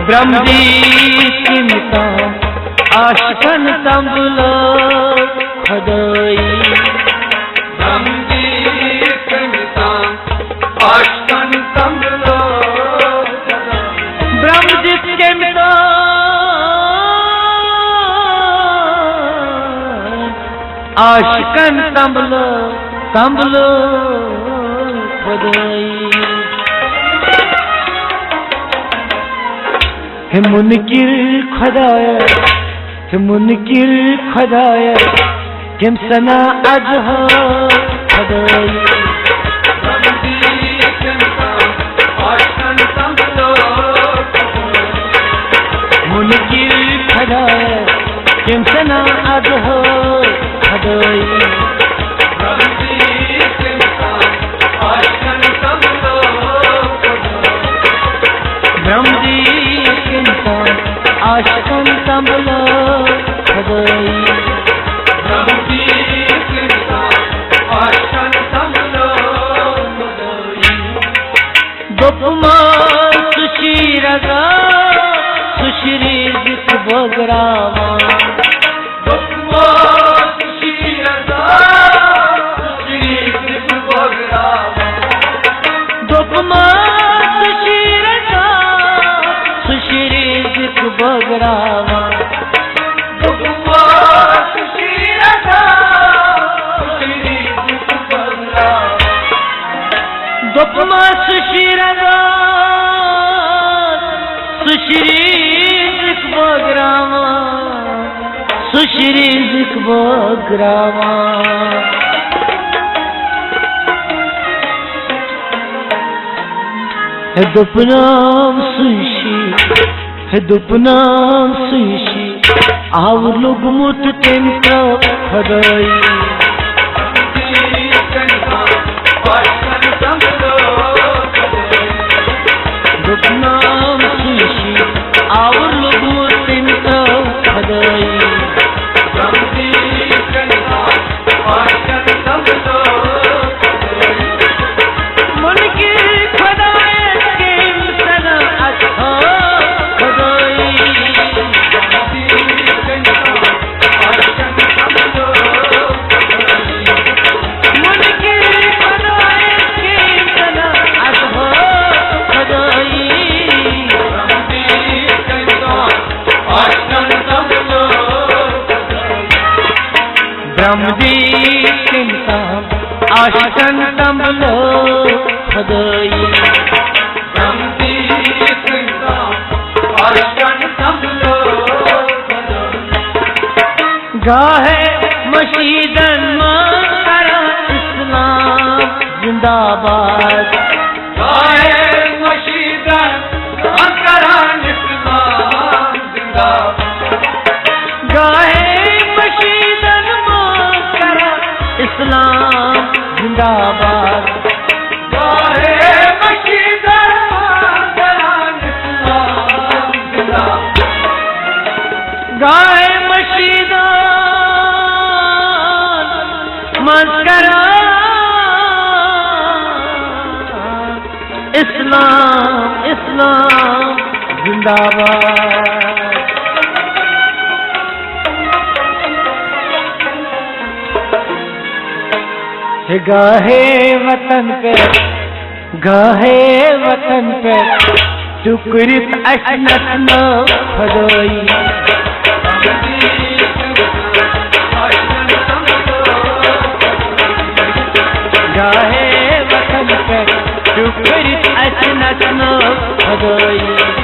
ब्रह्मजी चिंता आशकन तंबलो खदोई ब्रह्मजी चिंता आशकन तंबलो ब्रह्मजी चिंता आशकन तंबलो तंबलो खदोई हे मुनकिर खुदाया हे मुनकिर खुदाया किम सना अजह खुदाई मुनकिर खुदाया किम सना अजह खुदाई ब्रह्मजी आशकन तंबलो खदोई ब्रह्मजी आशकन तंबलो खदोई दोपमा सुशीरगा सुश्री जिस बगरामा दोपमा सुशीरगा सुश्री जिस बगरामा दोपमा बगरावा दुखमा सुशीरगा सुश्री जिस बगरावा दुखमा सुशीरगा सुश्री जिस बगरावा सुश्री जिस बगरावा है दुपनाम सुशी है दुपनाम सुशी आव लोग मुत तेंता खदाई दुपनाम सुशी आव लोग मुत तेंता खदाई ब्रह्मजी चिंता आशकन तंबलो खदोई ब्रह्मजी चिंता आशकन तंबलो गाहे मशीदन मारा इस्लाम जिंदाबाद गाहे मशीदन मारा इस्लाम जिंदाबाद गाहे इस्लाम जिंदाबाद गाहे मशीदन इस्लाम जिंदाबाद गाहे मशीदन मस्करा इस्लाम इस्लाम जिंदाबाद गाहे वतन पे टुकरित अशनत न खदोई गाहे वतन पे टुकरित अशनत न खदोई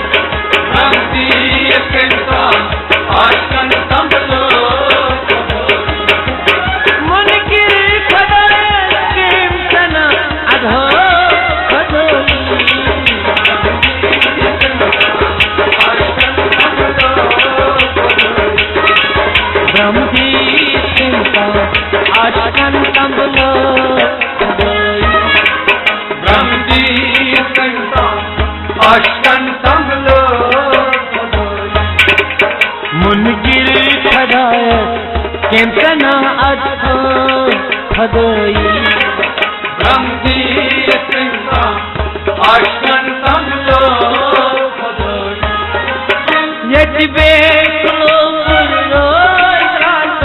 आशकन तंबलो ब्रह्मजी चिंता आशकन तंबलो मुनकिर खदाय केंतना अधो खदोई ब्रह्मजी चिंता आशकन तंबलो खदोई यजबे कुलोपुर रात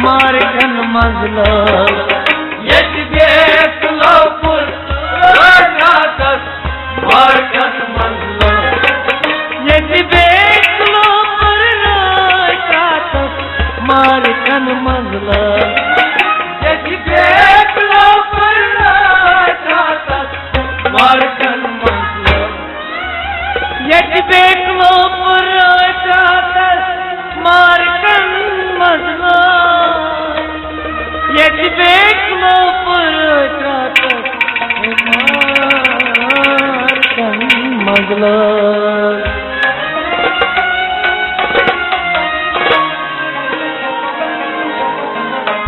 मार्गन मंजला यजबे कुलोपुर रात मार्गन मंजला यजबे कुलोपुर रात मार्गन मंजला यजबे कुलोपुर रात मार्गन मंजला यजबे कुलोपुर मार्गन मंजला यजबे कुलोपुर मार्गन मंजला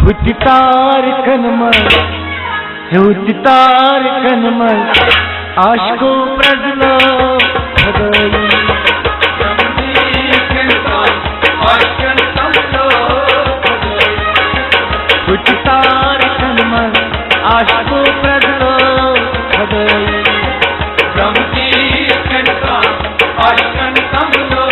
हुतितार कनमल हुतितार कनमल आशको प्रजला भदई हुतितार कनमल आशको प्रजला भदई ब्रह्मजी कनका आशकन संभलो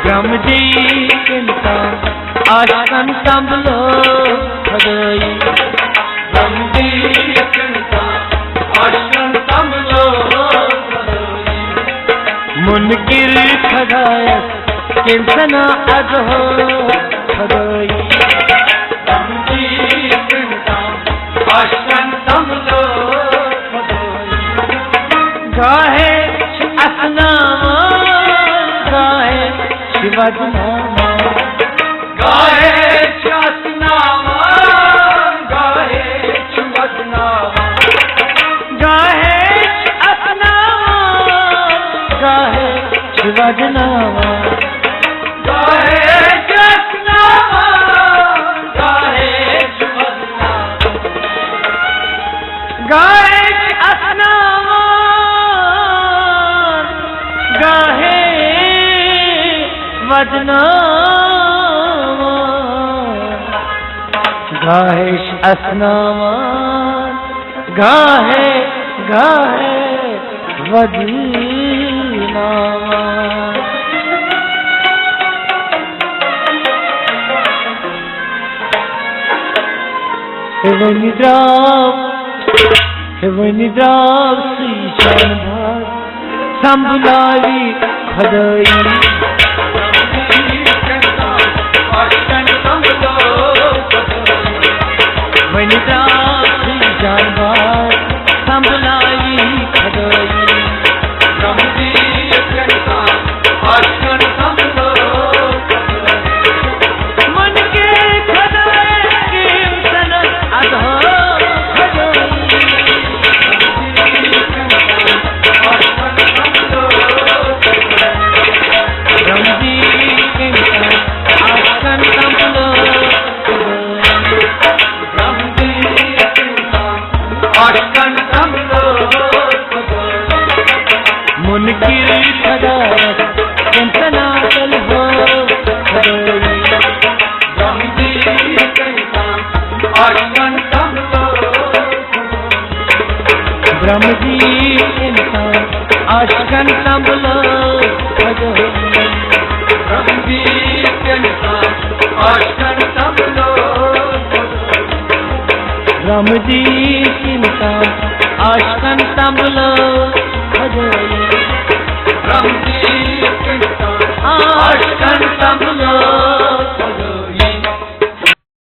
ब्रह्मजी चिंता आशकन संभलो भदई ब्रह्मजी चिंता आशकन संभलो भदई मुनकिर खदायत किंतना अजहो भदई ब्रह्मजी चिंता आशकन संभलो भदई गाहे असनामा गाहे शिवजनामा गाहे शासनामा गाहे शिवजनामा गाहे असनामा गाहे शिवजनामा गाहे शासनामा गाहे शिवजनामा गाहे असनामा गाहे वदनामा गाहे असनामा गाहे गाहे वदनामा हेवनिद्राव सीशान भाग संभलावी खदई वनिता सीशान भाग संभलाई खदई ब्रह्मजी कनका आशकन संभलो मन के खदाए के सन अधो ब्रह्मजी कनका आशकन संभलो आशकन संभलो मुनकिर खदायत किंतना चलहो भदई ब्रह्मजी कनका आशकन संभलो ब्रह्मजी कनका आशकन संभलो भदई ब्रह्मजी कनका आशकन संभलो ब्रह्मजी चिंता आशकन संभलो भदई ब्रह्मजी